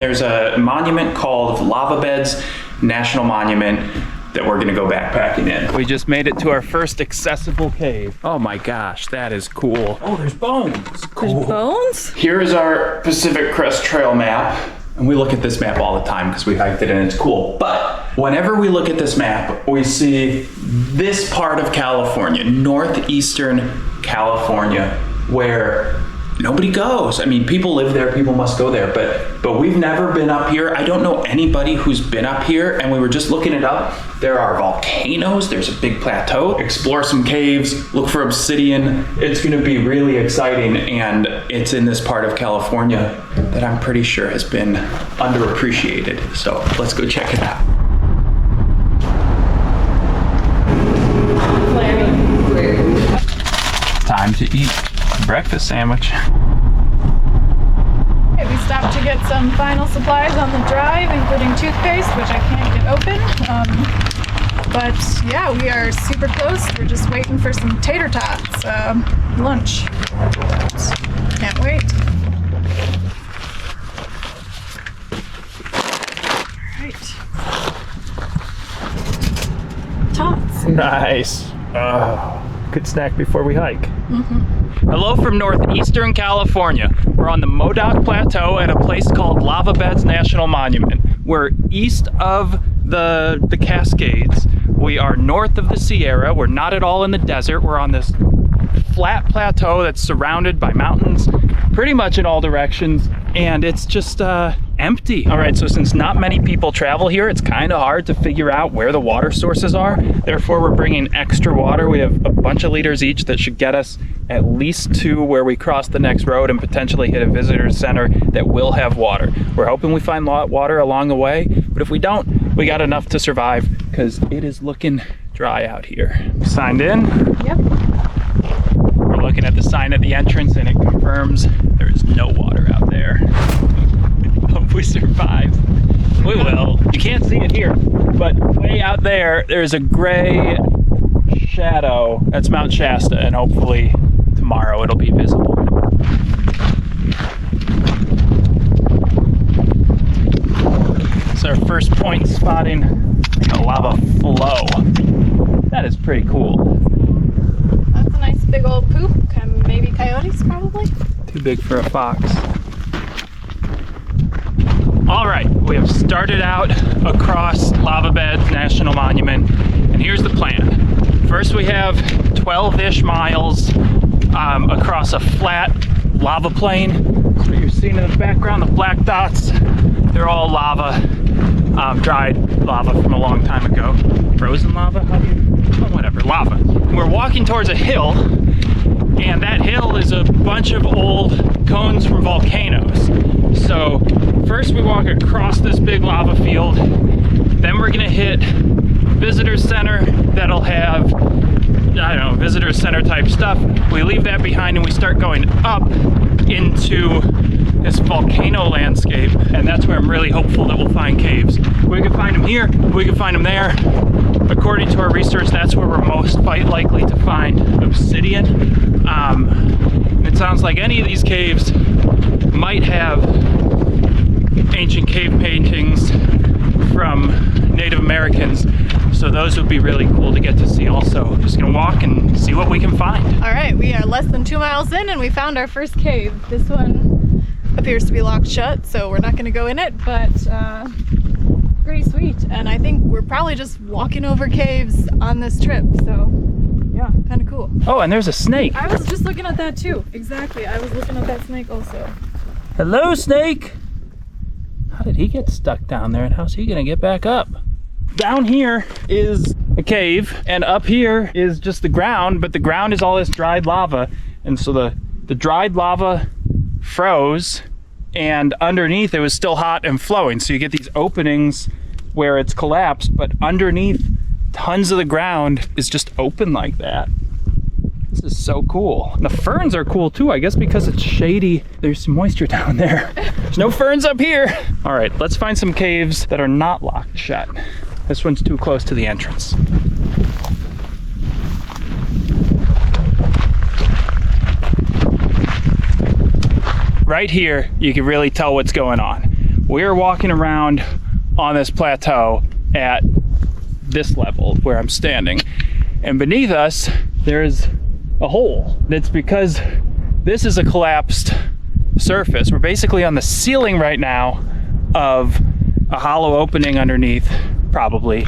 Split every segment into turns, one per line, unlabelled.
There's a monument called Lava Beds National Monument that we're gonna go backpacking in. We just made it to our first accessible cave. Oh my gosh, that is cool. Oh, there's bones. Cool.
There's bones?
Here is our Pacific Crest Trail map. And we look at this map all the time because we hiked it and it's cool. But whenever we look at this map, we see this part of California, northeastern California, where nobody goes. I mean, people live there, people must go there, but we've never been up here. I don't know anybody who's been up here, and we were just looking it up. There are volcanoes, there's a big plateau. Explore some caves, look for obsidian. It's gonna be really exciting, and it's in this part of California that I'm pretty sure has been underappreciated. So let's go check it out. Time to eat breakfast sandwich.
Okay, we stopped to get some final supplies on the drive, including toothpaste, which I can't get open. But yeah, we are super close. We're just waiting for some tater tots, lunch. Can't wait. All right. Tots.
Nice. Good snack before we hike. Hello from northeastern California. We're on the Modoc Plateau at a place called Lava Beds National Monument. We're east of the Cascades. We are north of the Sierra. We're not at all in the desert. We're on this flat plateau that's surrounded by mountains pretty much in all directions, and it's just empty. All right, so since not many people travel here, it's kind of hard to figure out where the water sources are. Therefore, we're bringing extra water. We have a bunch of liters each that should get us at least to where we cross the next road and potentially hit a visitor center that will have water. We're hoping we find water along the way, but if we don't, we got enough to survive because it is looking dry out here. Signed in?
Yep.
We're looking at the sign at the entrance and it confirms there is no water out there. Hope we survive. We will. You can't see it here, but way out there, there's a gray shadow. That's Mount Shasta, and hopefully tomorrow it'll be visible. It's our first point spotting a lava flow. That is pretty cool.
That's a nice big old poop. Maybe coyotes, probably?
Too big for a fox. All right, we have started out across Lava Beds National Monument, and here's the plan. First, we have 12-ish miles across a flat lava plain. So you're seeing in the background, the black dots, they're all lava, dried lava from a long time ago. Frozen lava, whatever, lava. We're walking towards a hill, and that hill is a bunch of old cones from volcanoes. So first we walk across this big lava field, then we're gonna hit visitor center that'll have, I don't know, visitor center type stuff. We leave that behind and we start going up into this volcano landscape, and that's where I'm really hopeful that we'll find caves. We can find them here, we can find them there. According to our research, that's where we're most likely to find obsidian. It sounds like any of these caves might have ancient cave paintings from Native Americans, so those would be really cool to get to see also. Just gonna walk and see what we can find.
All right, we are less than 2 miles in and we found our first cave. This one appears to be locked shut, so we're not gonna go in it, but pretty sweet. And I think we're probably just walking over caves on this trip, so yeah, kind of cool.
Oh, and there's a snake.
I was just looking at that too. Exactly, I was looking at that snake also.
Hello, snake. How did he get stuck down there, and how's he gonna get back up? Down here is a cave, and up here is just the ground, but the ground is all this dried lava. And so the dried lava froze, and underneath it was still hot and flowing. So you get these openings where it's collapsed, but underneath tons of the ground is just open like that. This is so cool. And the ferns are cool too, I guess because it's shady. There's some moisture down there. There's no ferns up here. All right, let's find some caves that are not locked shut. This one's too close to the entrance. Right here, you can really tell what's going on. we're walking around on this plateau at this level where I'm standing. And beneath us, there's a hole. That's because this is a collapsed surface. We're basically on the ceiling right now of a hollow opening underneath, probably.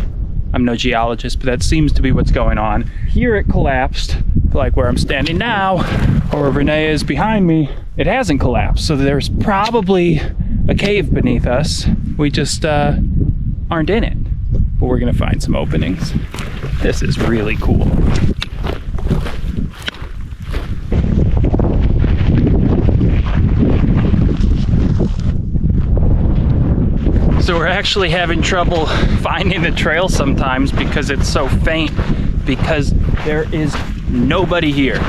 I'm no geologist, but that seems to be what's going on. Here it collapsed, like where I'm standing now, or where Renee is behind me, it hasn't collapsed. So there's probably a cave beneath us. We just aren't in it, but we're gonna find some openings. This is really cool. So we're actually having trouble finding the trail sometimes because it's so faint, because there is nobody here.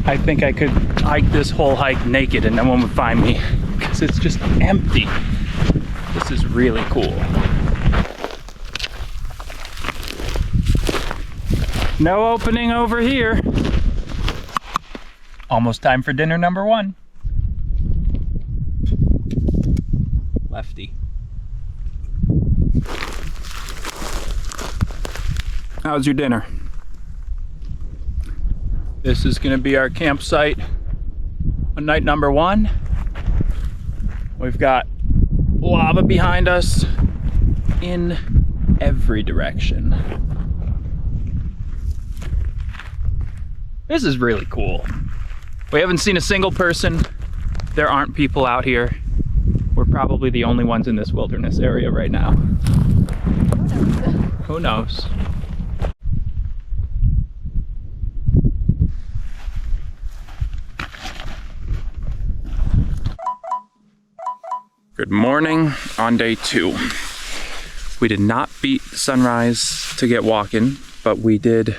I think I could hike this whole hike naked and no one would find me because it's just empty. This is really cool. No opening over here. Almost time for dinner number one. Lefty. How's your dinner? This is gonna be our campsite on night number one. We've got lava behind us in every direction. This is really cool. We haven't seen a single person. There aren't people out here. We're probably the only ones in this wilderness area right now. Who knows? Good morning on day 2. We did not beat sunrise to get walking, but we did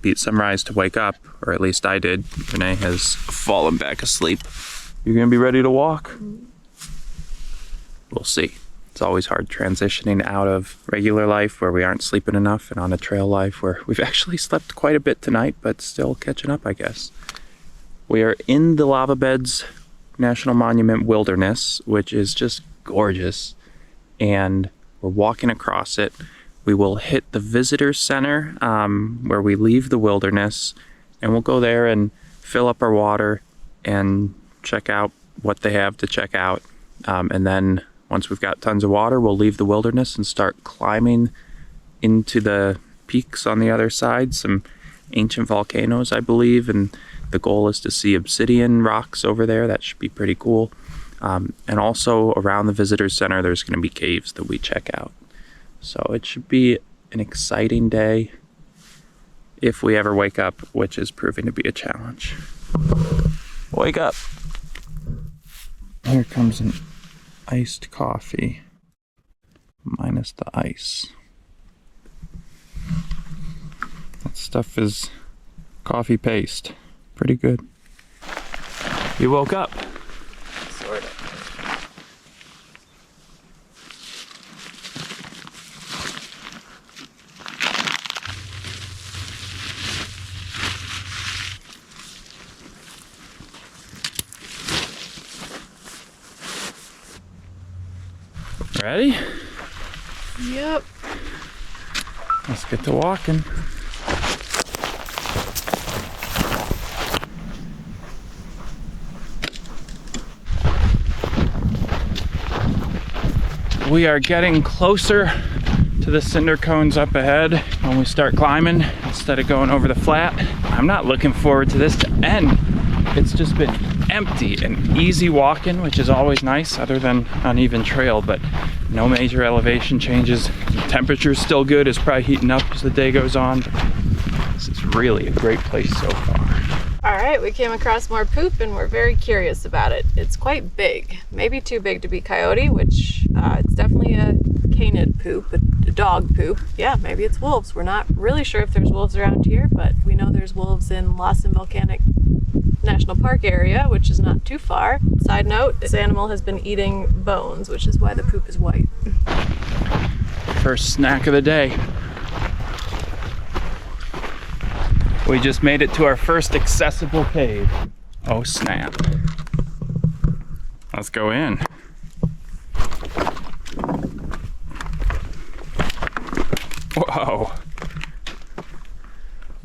beat sunrise to wake up, or at least I did. Renee has fallen back asleep. You're gonna be ready to walk? We'll see. It's always hard transitioning out of regular life where we aren't sleeping enough and on a trail life where we've actually slept quite a bit tonight, but still catching up, I guess. We are in the Lava Beds National Monument Wilderness, which is just gorgeous, and we're walking across it. We will hit the visitor center where we leave the wilderness, and we'll go there and fill up our water and check out what they have to check out. And then once we've got tons of water, we'll leave the wilderness and start climbing into the peaks on the other side, some ancient volcanoes, I believe, and the goal is to see obsidian rocks over there. That should be pretty cool. And also around the visitor center, there's going to be caves that we check out. So it should be an exciting day if we ever wake up, which is proving to be a challenge. Wake up. Here comes an iced coffee minus the ice. That stuff is coffee paste. Pretty good. You woke up.
Sort of.
Ready?
Yep.
Let's get to walking. We are getting closer to the cinder cones up ahead when we start climbing instead of going over the flat. I'm not looking forward to this to end. It's just been empty and easy walking, which is always nice, other than uneven trail, but no major elevation changes. The temperature's still good. It's probably heating up as the day goes on. This is really a great place so far.
All right, we came across more poop and we're very curious about it. It's quite big, maybe too big to be coyote, which it's definitely a canid poop, a dog poop. Yeah, maybe it's wolves. We're not really sure if there's wolves around here, but we know there's wolves in Lawson Volcanic National Park area, which is not too far. Side note, this animal has been eating bones, which is why the poop is white.
First snack of the day. We just made it to our first accessible cave. Oh snap. Let's go in. Whoa.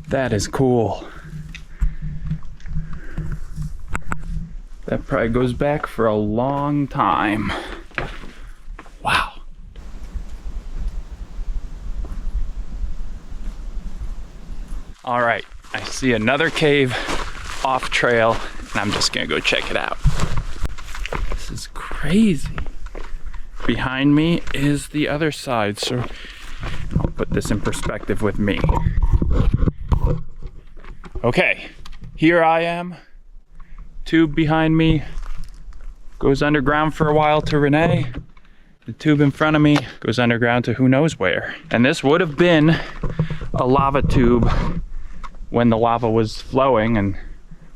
That is cool. That probably goes back for a long time. Wow. All right, I see another cave off trail, and I'm just gonna go check it out. This is crazy. Behind me is the other side, so I'll put this in perspective with me. Okay, here I am. Tube behind me goes underground for a while to Renee. The tube in front of me goes underground to who knows where. And this would have been a lava tube when the lava was flowing and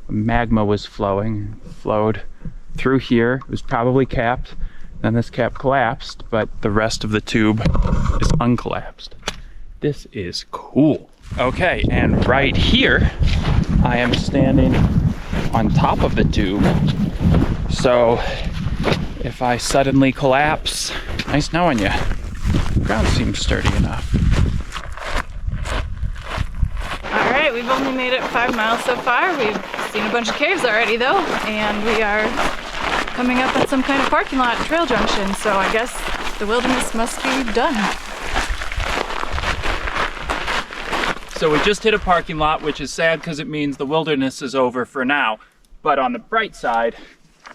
magma was flowing, flowed through here. It was probably capped. Then this cap collapsed, but the rest of the tube is uncollapsed. This is cool. Okay, and right here, I am standing on top of the tube. So if I suddenly collapse, nice knowing you. The ground seems sturdy enough.
All right, we've only made it 5 miles so far. We've seen a bunch of caves already though, and we are coming up on some kind of parking lot trail junction, so I guess the wilderness must be done.
So we just hit a parking lot, which is sad because it means the wilderness is over for now. But on the bright side,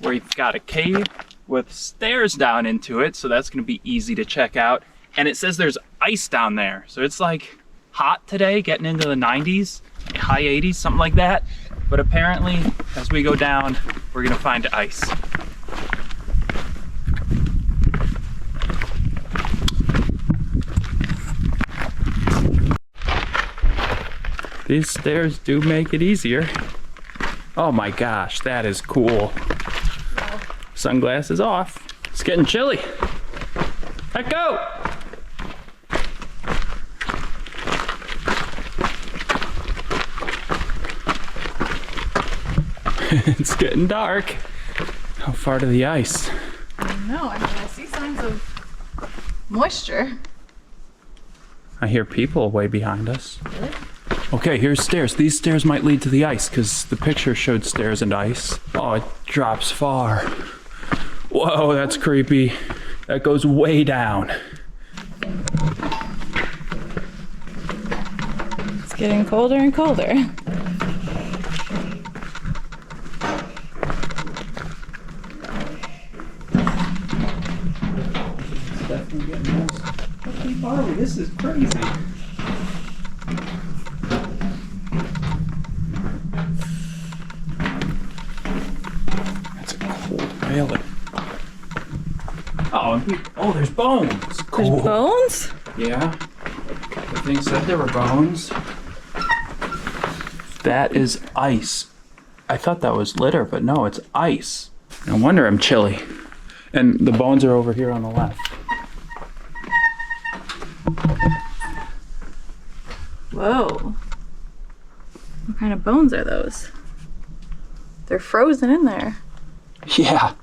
we've got a cave with stairs down into it, so that's gonna be easy to check out. And it says there's ice down there. So it's like hot today, getting into the 90s, high 80s, something like that. But apparently, as we go down, we're gonna find ice. These stairs do make it easier. Oh my gosh, that is cool. Sunglasses off. It's getting chilly. Let go! It's getting dark. How far to the ice?
I don't know, I mean, I see signs of moisture.
I hear people way behind us.
Really?
Okay, here's stairs. These stairs might lead to the ice because the picture showed stairs and ice. Oh, it drops far. Whoa, that's creepy. That goes way down.
It's getting colder and colder.
It's definitely getting worse. How deep are we? This is crazy. Really? Oh, there's bones. Cool.
There's bones?
Yeah. The thing said there were bones. That is ice. I thought that was litter, but no, it's ice. No wonder I'm chilly. And the bones are over here on the left.
Whoa. What kind of bones are those? They're frozen in there.
Yeah.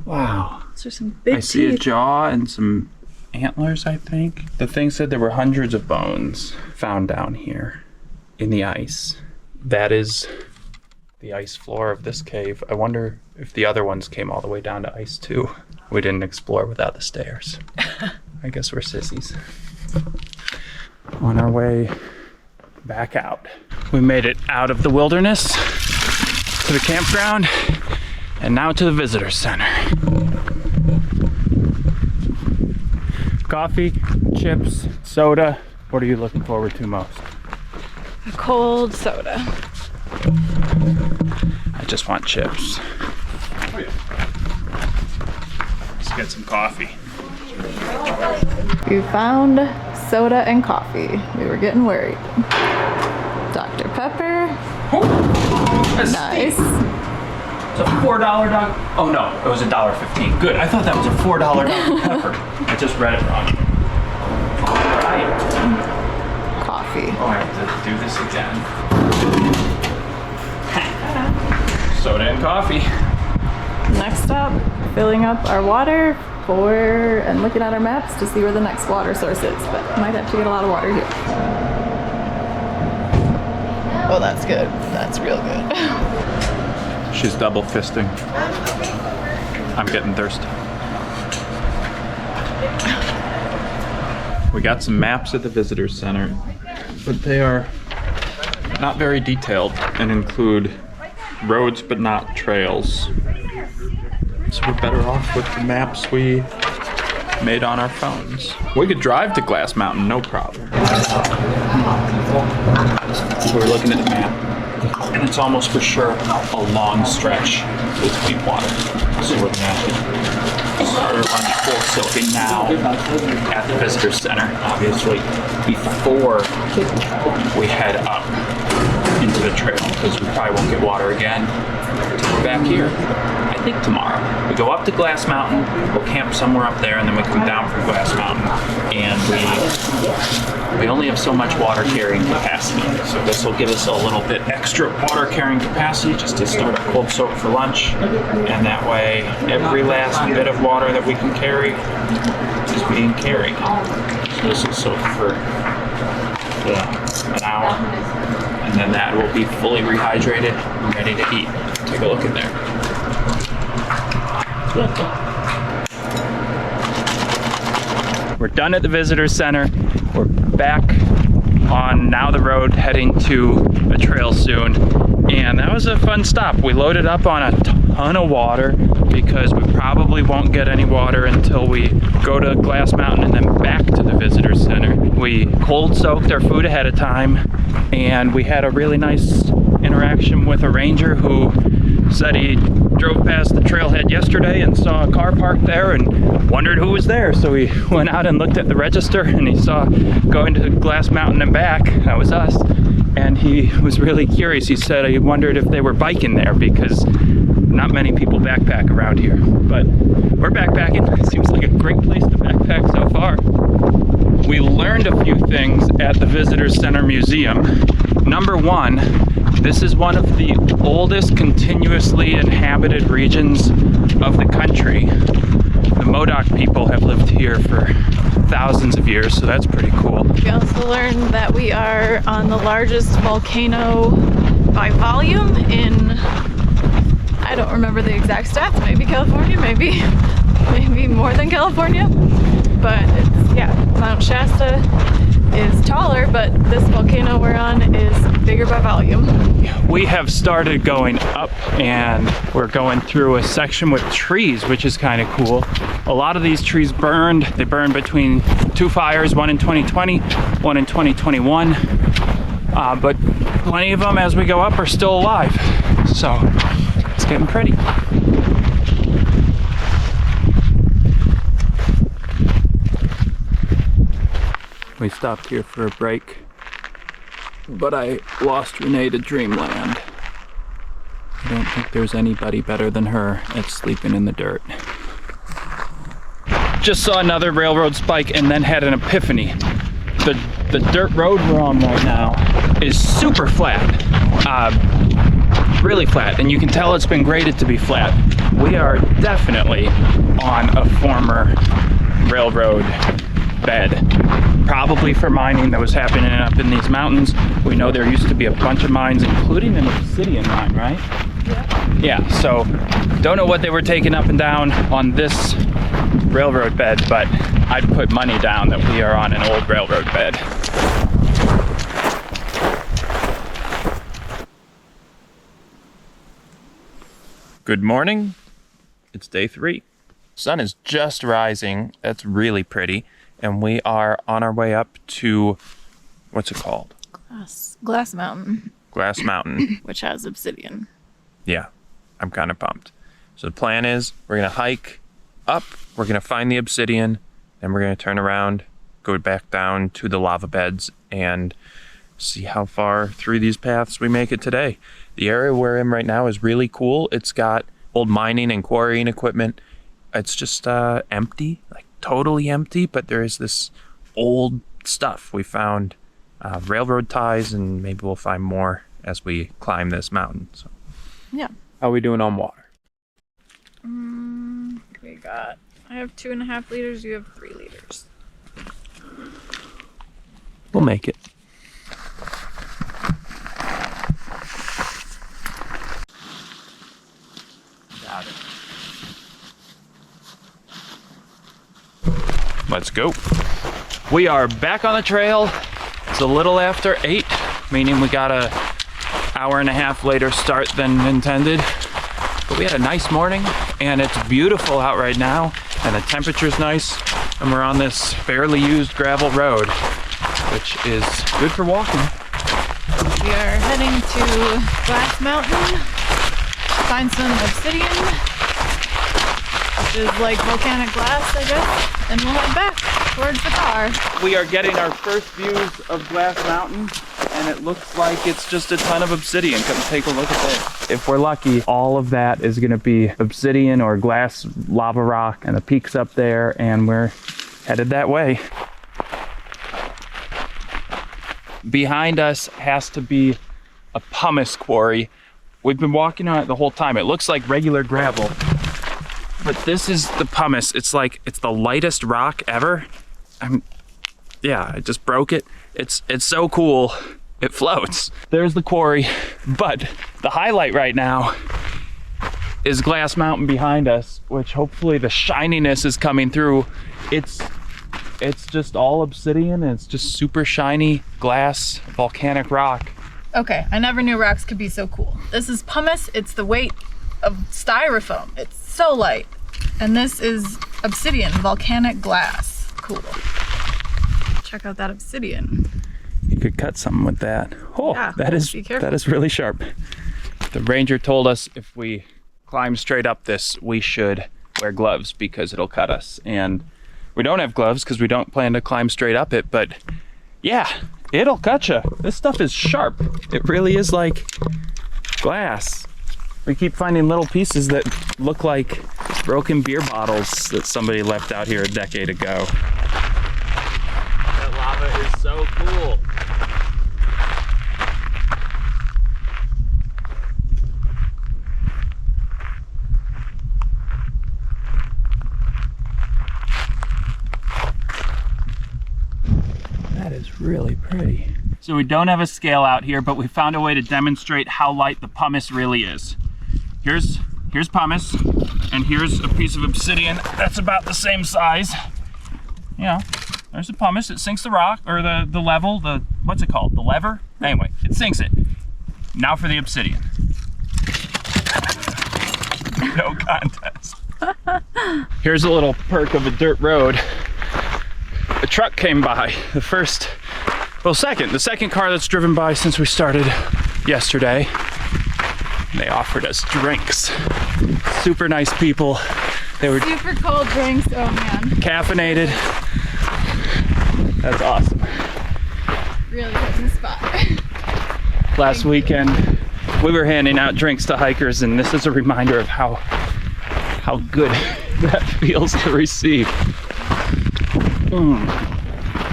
Wow.
Those are some big
I see a
teeth.
jaw and some antlers, I think. The thing said there were hundreds of bones found down here in the ice. That is the ice floor of this cave. I wonder if the other ones came all the way down to ice too. We didn't explore without the stairs. I guess we're sissies. On our way back out. We made it out of the wilderness to the campground and now to the visitor center. Coffee, chips, soda. What are you looking forward to most?
A cold soda.
I just want chips. Let's get some coffee.
You found soda and coffee. We were getting worried. Dr. Pepper.
That's
Nice.
It's a $4 dog. Oh no, it was $1.15. Good. I thought that was a $4 Dr. Pepper. I just read it wrong. All right.
Coffee.
Oh, I have to do this again. Soda and coffee.
Next up, filling up our water for and looking at our maps to see where the next water source is, but might have to get a lot of water here. Oh, that's good. That's real good.
She's double fisting. I'm getting thirsty. We got some maps at the visitor center, but they are not very detailed and include roads but not trails. So we're better off with the maps we made on our phones. We could drive to Glass Mountain, no problem. We're looking at the map, and it's almost for sure a long stretch with deep water. So we're gonna have to start our run full silking now at the visitor center, obviously, before we head up into the trail, because we probably won't get water again until we're back here. I think tomorrow. We go up to Glass Mountain, we'll camp somewhere up there, and then we come down from Glass Mountain, and we only have so much water carrying capacity. So this will give us a little bit extra water carrying capacity just to start a cold soak for lunch, and that way every last bit of water that we can carry is being carried. So this will soak for an hour, and then that will be fully rehydrated and ready to eat. Take a look in there. We're done at the visitor center. We're back on now the road heading to a trail soon. And that was a fun stop. We loaded up on a ton of water because we probably won't get any water until we go to Glass Mountain and then back to the visitor center. We cold soaked our food ahead of time, and we had a really nice interaction with a ranger who said he drove past the trailhead yesterday and saw a car parked there and wondered who was there. So he went out and looked at the register, and he saw going to Glass Mountain and back. That was us. And he was really curious. He said he wondered if they were biking there because not many people backpack around here. But we're backpacking. It seems like a great place to backpack so far. We learned a few things at the Visitor Center Museum. Number one, this is one of the oldest continuously inhabited regions of the country. The Modoc people have lived here for thousands of years, so that's pretty cool.
We also learned that we are on the largest volcano by volume in, I don't remember the exact stats, maybe California, maybe more than California, but it's, yeah, Mount Shasta is taller, but this volcano we're on is bigger by volume.
We have started going up, and we're going through a section with trees, which is kind of cool. A lot of these trees burned. They burned between two fires, one in 2020, one in 2021. But plenty of them as we go up are still alive. So it's getting pretty. We stopped here for a break, but I lost Renee to Dreamland. I don't think there's anybody better than her at sleeping in the dirt. Just saw another railroad spike and then had an epiphany. The dirt road we're on right now is super flat, really flat, and you can tell it's been graded to be flat. We are definitely on a former railroad bed, probably for mining that was happening up in these mountains. We know there used to be a bunch of mines, including an obsidian mine, right? Yeah, so don't know what they were taking up and down on this railroad bed, but I'd put money down that we are on an old railroad bed. Good morning. It's day 3. Sun is just rising. That's really pretty. And we are on our way up to, what's it called?
Glass Mountain.
Glass Mountain.
Which has obsidian.
Yeah, I'm kind of pumped. So the plan is we're going to hike up, we're going to find the obsidian, then we're going to turn around, go back down to the lava beds, and see how far through these paths we make it today. The area we're in right now is really cool. It's got old mining and quarrying equipment. It's just empty, like totally empty, but there is this old stuff. We found railroad ties, and maybe we'll find more as we climb this mountain. So,
yeah.
How are we doing on water?
We got I have 2.5 liters, you have 3 liters.
We'll make it. Got it. Let's go. We are back on the trail. It's a little after 8, meaning we got a hour-and-a-half later start than intended. But we had a nice morning, and it's beautiful out right now, and the temperature's nice, and we're on this barely used gravel road, which is good for walking.
We are heading to Glass Mountain to find some obsidian, which is like volcanic glass, I guess, and we'll head back towards the car.
We are getting our first views of Glass Mountain, and it looks like it's just a ton of obsidian. Come take a look at this. If we're lucky, all of that is going to be obsidian or glass lava rock, and the peak's up there, and we're headed that way. Behind us has to be a pumice quarry. We've been walking on it the whole time. It looks like regular gravel, but this is the pumice. It's the lightest rock ever. Yeah, I just broke it. It's so cool. It floats. There's the quarry, but the highlight right now is Glass Mountain behind us, which hopefully the shininess is coming through. It's just all obsidian, and it's just super shiny glass, volcanic rock.
Okay, I never knew rocks could be so cool. This is pumice. It's the weight of styrofoam. It's so light. And this is obsidian, volcanic glass. Cool. Check out that obsidian.
You could cut something with that. Oh,
yeah,
that is really sharp. The ranger told us if we climb straight up this, we should wear gloves because it'll cut us. And we don't have gloves because we don't plan to climb straight up it, but yeah, it'll cut you. This stuff is sharp. It really is like glass. We keep finding little pieces that look like broken beer bottles that somebody left out here a decade ago. That lava is so cool. That is really pretty. So we don't have a scale out here, but we found a way to demonstrate how light the pumice really is. Here's pumice, and here's a piece of obsidian that's about the same size. Yeah, there's the pumice. It sinks the rock, or the level, what's it called? The lever? Anyway, it sinks it. Now for the obsidian. No contest. Here's a little perk of a dirt road. A truck came by, the second car that's driven by since we started yesterday. They offered us drinks. Super nice people. They were
super cold drinks, oh man.
Caffeinated. That's awesome.
Really hitting the spot.
Last weekend, we were handing out drinks to hikers, and this is a reminder of how good that feels to receive.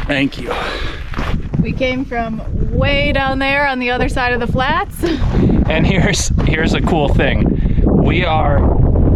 Thank you.
We came from way down there on the other side of the flats.
And here's a cool thing. We are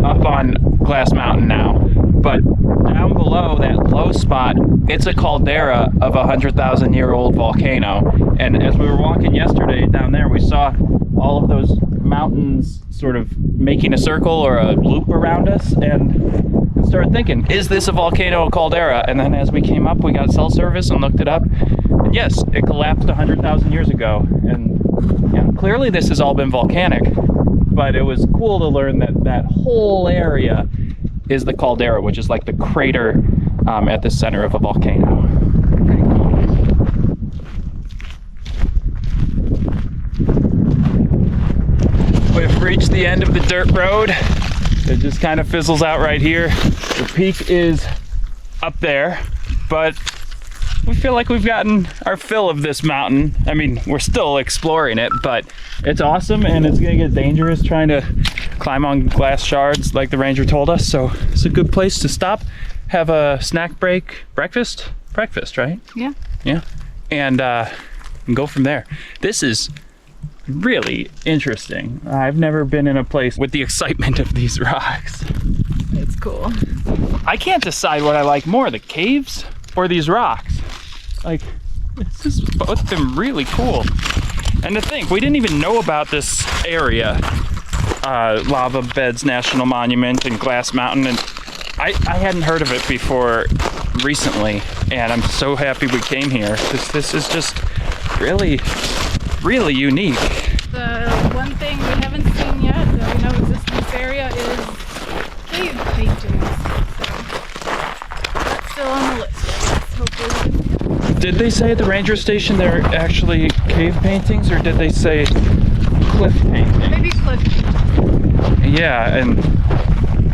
up on Glass Mountain now, but down below that low spot, it's a caldera of a 100,000-year-old volcano. And as we were walking yesterday down there, we saw all of those mountains sort of making a circle or a loop around us, and started thinking, is this a volcano, a caldera? And then as we came up, we got cell service and looked it up. And yes, it collapsed 100,000 years ago. And yeah, clearly this has all been volcanic, but it was cool to learn that that whole area is the caldera, which is like the crater at the center of a volcano. Pretty cool. We've reached the end of the dirt road. It just kind of fizzles out right here. The peak is up there, but we feel like we've gotten our fill of this mountain. I mean, we're still exploring it, but it's awesome, and it's gonna get dangerous trying to climb on glass shards like the ranger told us. So it's a good place to stop, have a snack break, breakfast, right?
Yeah.
Yeah, and go from there. This is really interesting. I've never been in a place with the excitement of these rocks.
It's cool.
I can't decide what I like more, the caves or these rocks. Like, this is both of them really cool. And to think, we didn't even know about this area, Lava Beds National Monument and Glass Mountain, and I hadn't heard of it before recently, and I'm so happy we came here. This is just really, really unique.
The one thing we haven't seen yet that we know exists in this area is cave paintings. So that's still on the list, I guess. Hopefully we can see it.
Did they say at the ranger station they're actually cave paintings, or did they say cliff paintings?
Maybe cliff paintings.
Yeah, and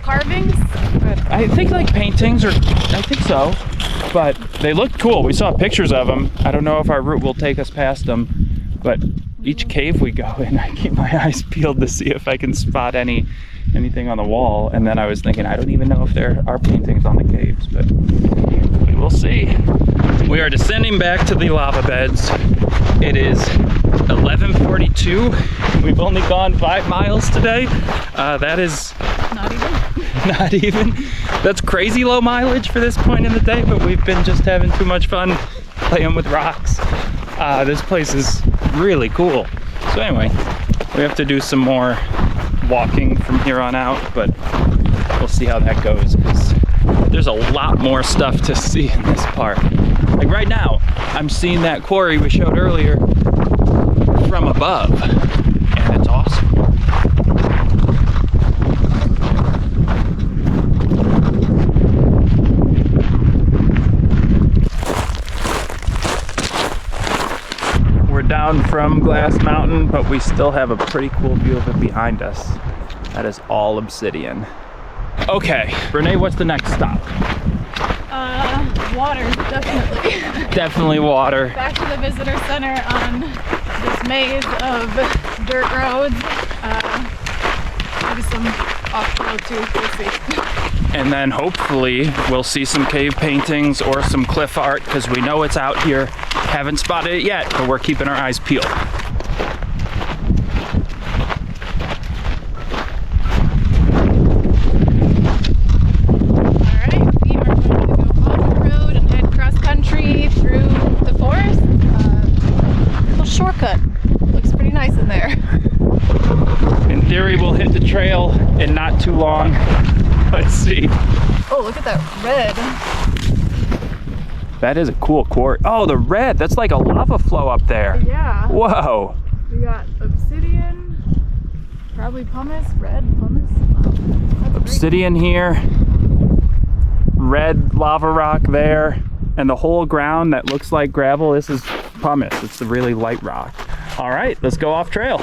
Carvings?
I think like paintings, or I think so, but they looked cool. We saw pictures of them. I don't know if our route will take us past them, but each cave we go in, I keep my eyes peeled to see if I can spot anything on the wall. And then I was thinking, I don't even know if there are paintings on the caves, but we will see. We are descending back to the lava beds. It is 11:42. We've only gone 5 miles today. That is
Not even.
not even. That's crazy low mileage for this point in the day, but we've been just having too much fun playing with rocks. This place is really cool. So anyway, we have to do some more walking from here on out, but we'll see how that goes, because there's a lot more stuff to see in this park. Like right now, I'm seeing that quarry we showed earlier from above, and it's awesome. We're down from Glass Mountain, but we still have a pretty cool view of it behind us. That is all obsidian. Okay, Renee, what's the next stop?
Water, definitely.
Definitely water.
Back to the visitor center on this maze of dirt roads. Maybe some off-road too, we'll see.
And then hopefully we'll see some cave paintings or some cliff art, because we know it's out here. Haven't spotted it yet, but we're keeping our eyes peeled.
Shortcut. Looks pretty nice in there.
In theory, we'll hit the trail in not too long. Let's see.
Oh, look at that red.
That is a cool quarry. Oh, the red. That's like a lava flow up there.
Yeah.
Whoa.
We got obsidian, probably pumice, red pumice. Wow.
Obsidian here. Red lava rock there. And the whole ground that looks like gravel, this is pumice. It's a really light rock. All right, let's go off trail.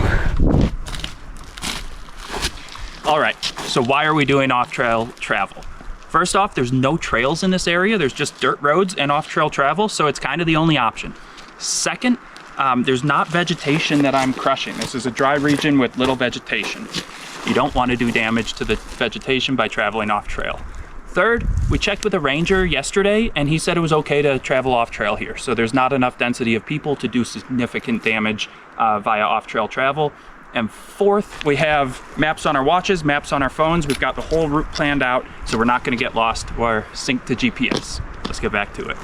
All right, so why are we doing off-trail travel? First off, there's no trails in this area. There's just dirt roads and off-trail travel, so it's kind of the only option. Second, there's not vegetation that I'm crushing. This is a dry region with little vegetation. You don't want to do damage to the vegetation by traveling off-trail. Third, we checked with a ranger yesterday, and he said it was okay to travel off-trail here. So there's not enough density of people to do significant damage via off-trail travel. And fourth, we have maps on our watches, maps on our phones. We've got the whole route planned out, so we're not gonna get lost or sync to GPS. Let's get back to it.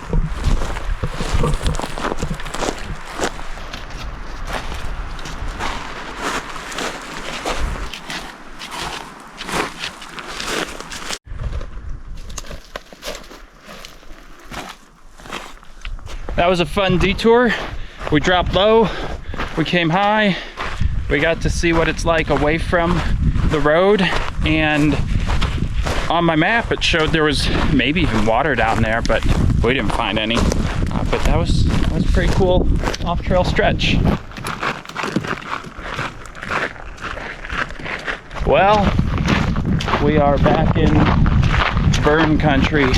That was a fun detour. We dropped low, we came high, we got to see what it's like away from the road, and on my map it showed there was maybe even water down there, but we didn't find any. But that was a pretty cool off-trail stretch. Well, we are back in burn country,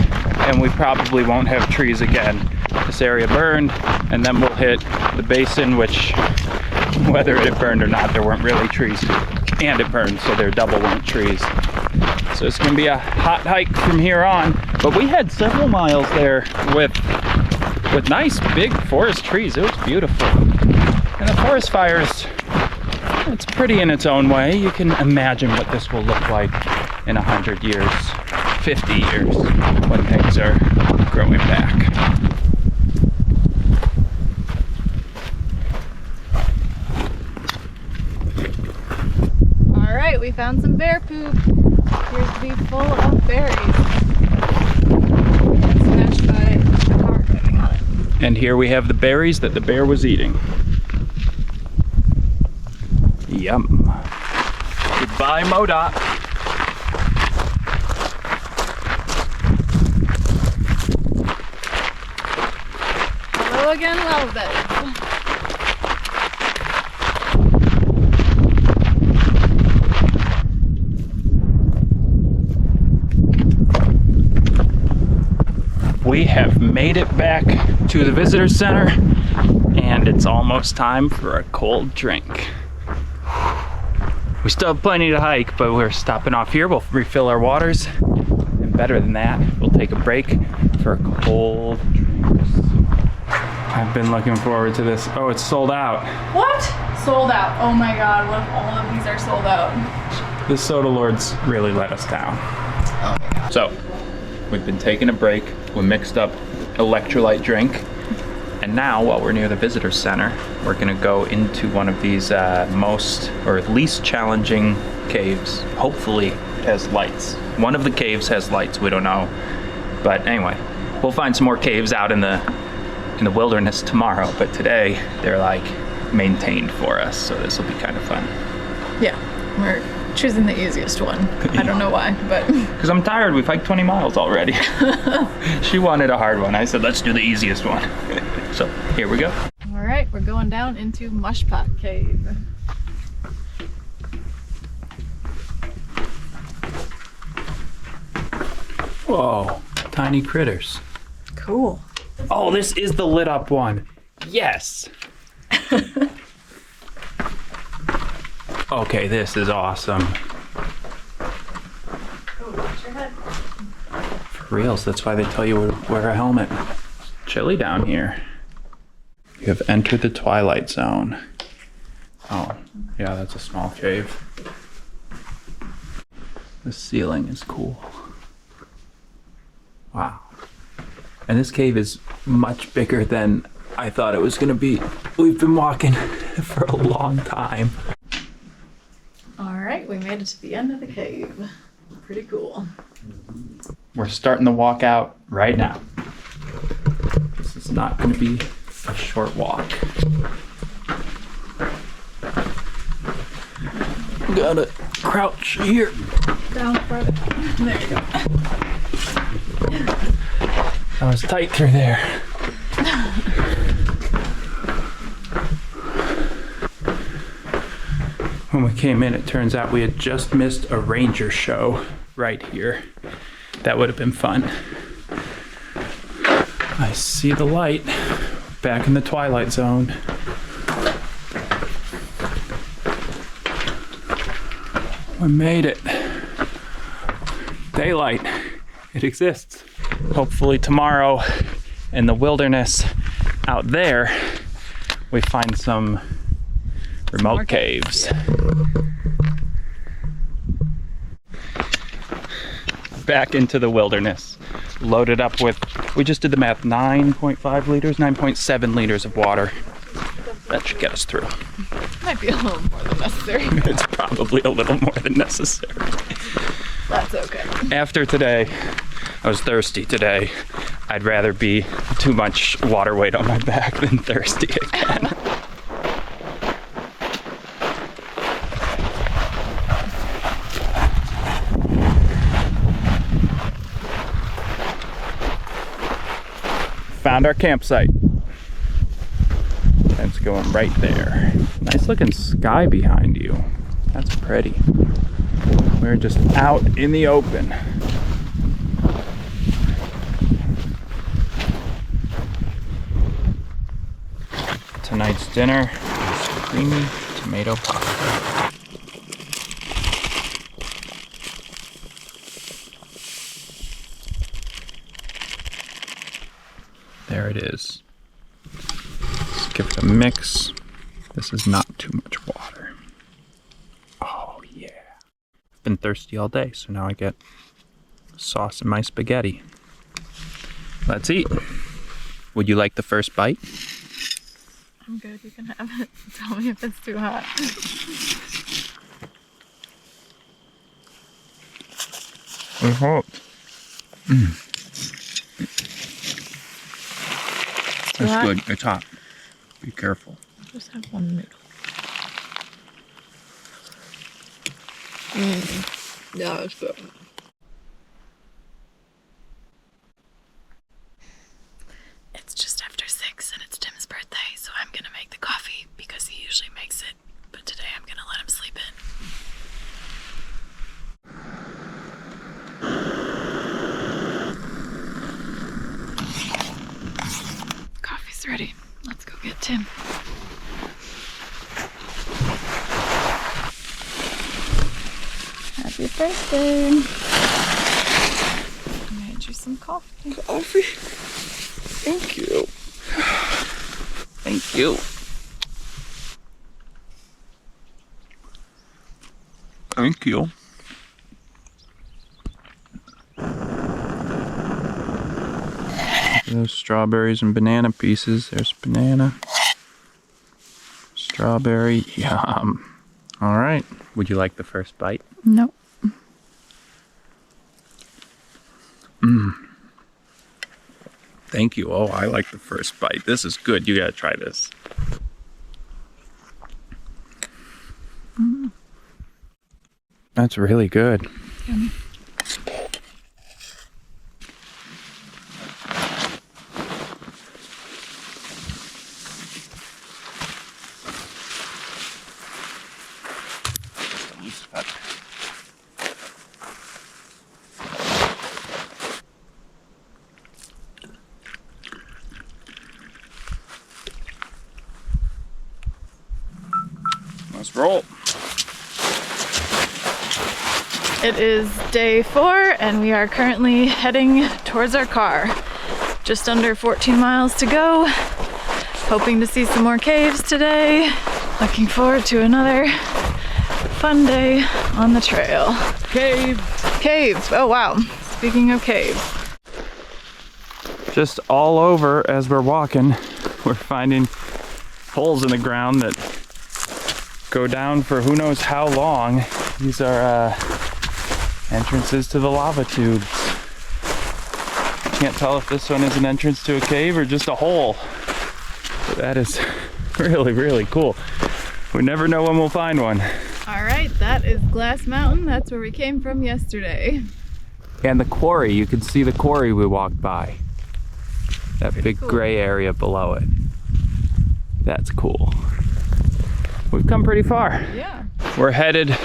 and we probably won't have trees again. This area burned, and then we'll hit the basin, which, whether it burned or not, there weren't really trees, and it burned, so there double weren't trees. So it's gonna be a hot hike from here on. But we had several miles there with nice big forest trees. It was beautiful. And the forest fires, it's pretty in its own way. You can imagine what this will look like in 100 years, 50 years, when things are growing back.
All right, we found some bear poop. Appears to be full of berries. Smashed by a car driving on it.
And here we have the berries that the bear was eating. Yum. Goodbye, Modoc.
Hello again, lava beds.
We have made it back to the visitor center, and it's almost time for a cold drink. We still have plenty to hike, but we're stopping off here. We'll refill our waters, and better than that, we'll take a break for cold drinks. I've been looking forward to this. Oh, it's sold out.
What? Sold out. Oh my god, what if all of these are sold out?
The soda lords really let us down.
Oh my god.
So, we've been taking a break. We mixed up electrolyte drink. And now, while we're near the visitor center, we're gonna go into one of these most or least challenging caves. Hopefully it has lights. One of the caves has lights, we don't know. But anyway, we'll find some more caves out in the wilderness tomorrow, but today they're like maintained for us, so this will be kind of fun.
Yeah, we're choosing the easiest one. I don't know why, but...
Because I'm tired, we've hiked 20 miles already. She wanted a hard one. I said, let's do the easiest one. So, here we go.
All right, we're going down into Mush Pot Cave.
Whoa, tiny critters.
Cool.
Oh, this is the lit up one. Yes. Okay, this is awesome.
Oh, watch your head.
For reals, that's why they tell you to wear a helmet. It's chilly down here. You have entered the twilight zone. Oh, yeah, that's a small cave. The ceiling is cool. Wow. And this cave is much bigger than I thought it was gonna be. We've been walking for a long time.
All right, we made it to the end of the cave. Pretty cool.
We're starting the walk out right now. This is not gonna be a short walk. Gotta crouch here.
Down further. There you go.
I was tight through there. When we came in, it turns out we had just missed a ranger show right here. That would have been fun. I see the light. Back in the twilight zone. We made it. Daylight. It exists. Hopefully tomorrow in the wilderness out there, we find some remote caves. Back into the wilderness. Loaded up with, we just did the math, 9.5 liters, 9.7 liters of water. That should get us through.
Might be a little more than necessary.
It's probably a little more than necessary.
That's okay.
After today, I was thirsty today. I'd rather be too much water weight on my back than thirsty again. Found our campsite. It's going right there. Nice looking sky behind you. That's pretty. We're just out in the open. Tonight's dinner is creamy tomato pasta. There it is. Let's give it a mix. This is not too much water. Oh yeah. Been been thirsty all day, so now I get sauce in my spaghetti. Let's eat. Would you like the first bite?
I'm good, you can have it. Tell me if it's too hot.
It's hot. It's good. It's hot. Be careful.
Just have one noodle. Yeah, it's good. It's just after 6 and it's Tim's birthday, so I'm gonna make the coffee because he usually makes it, but today I'm gonna let him sleep in. Coffee's ready. Let's go get Tim. Happy birthday. I made you some coffee.
Coffee? Thank you. Thank you. Thank you. Those strawberries and banana pieces. There's banana. Strawberry. Yum. All right. Would you like the first bite?
No.
Thank you. Oh, I like the first bite. This is good. You gotta try this. That's really good.
Yummy.
Let's roll.
It is day 4 and we are currently heading towards our car. Just under 14 miles to go. Hoping to see some more caves today. Looking forward to another fun day on the trail.
Cave.
Cave. Oh wow. Speaking of caves.
Just all over as we're walking, we're finding holes in the ground that go down for who knows how long. These are entrances to the lava tubes. Can't tell if this one is an entrance to a cave or just a hole. But that is really, really cool. We never know when we'll find one.
All right, that is Glass Mountain. That's where we came from yesterday.
And the quarry, you can see the quarry we walked by. That big
cool.
gray area below it. That's cool. We've come pretty far.
Yeah.
We're headed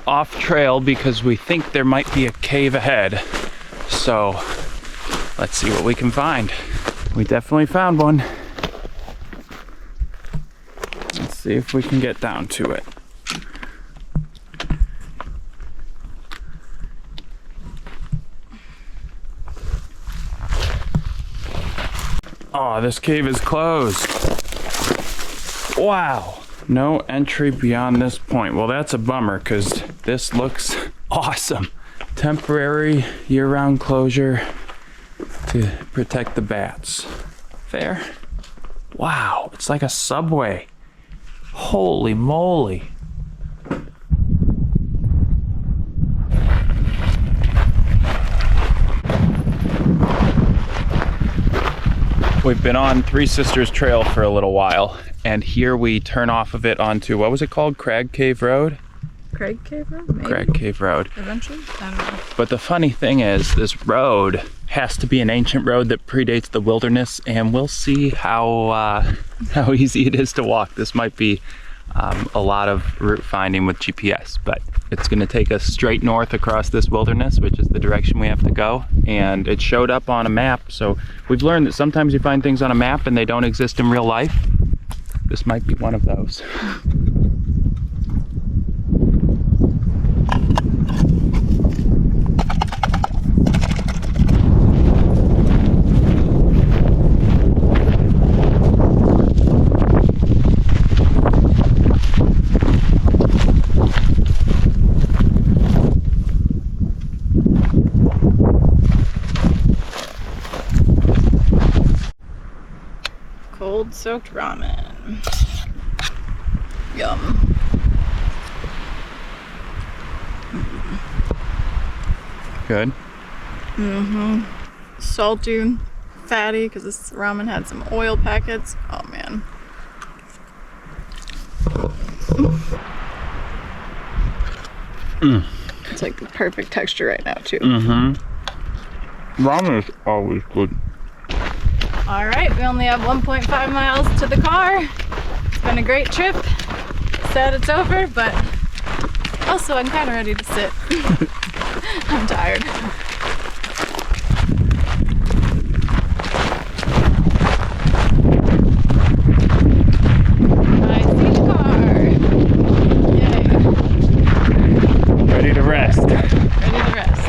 off trail because we think there might be a cave ahead. So let's see what we can find. We definitely found one. Let's see if we can get down to it. Oh, this cave is closed. Wow. No entry beyond this point. Well, that's a bummer because this looks awesome. Temporary year-round closure to protect the bats. Fair? Wow, it's like a subway. Holy moly. We've been on Three Sisters Trail for a little while, and here we turn off of it onto, what was it called? Crag Cave Road?
Craig Cave Road? Maybe.
Crag Cave Road.
Eventually? I don't know.
But the funny thing is, this road has to be an ancient road that predates the wilderness, and we'll see how easy it is to walk. This might be a lot of route finding with GPS, but it's going to take us straight north across this wilderness, which is the direction we have to go. And it showed up on a map, so we've learned that sometimes you find things on a map and they don't exist in real life. This might be one of those.
cold soaked ramen. Yum.
Good.
Mm-hmm. Salty, fatty, because this ramen had some oil packets. Oh man. It's like the perfect texture right now too.
Ramen is always good.
All right, we only have 1.5 miles to the car. It's been a great trip. Sad it's over, but also I'm kind of ready to sit. I'm tired. I see the car. Yay.
Ready to rest.
Ready to rest.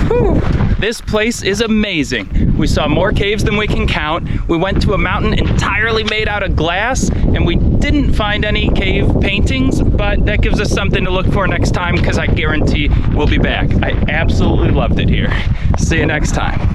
Whew. This place is amazing. We saw more caves than we can count. We went to a mountain entirely made out of glass, and we didn't find any cave paintings, but that gives us something to look for next time because I guarantee we'll be back. I absolutely loved it here. See you next time.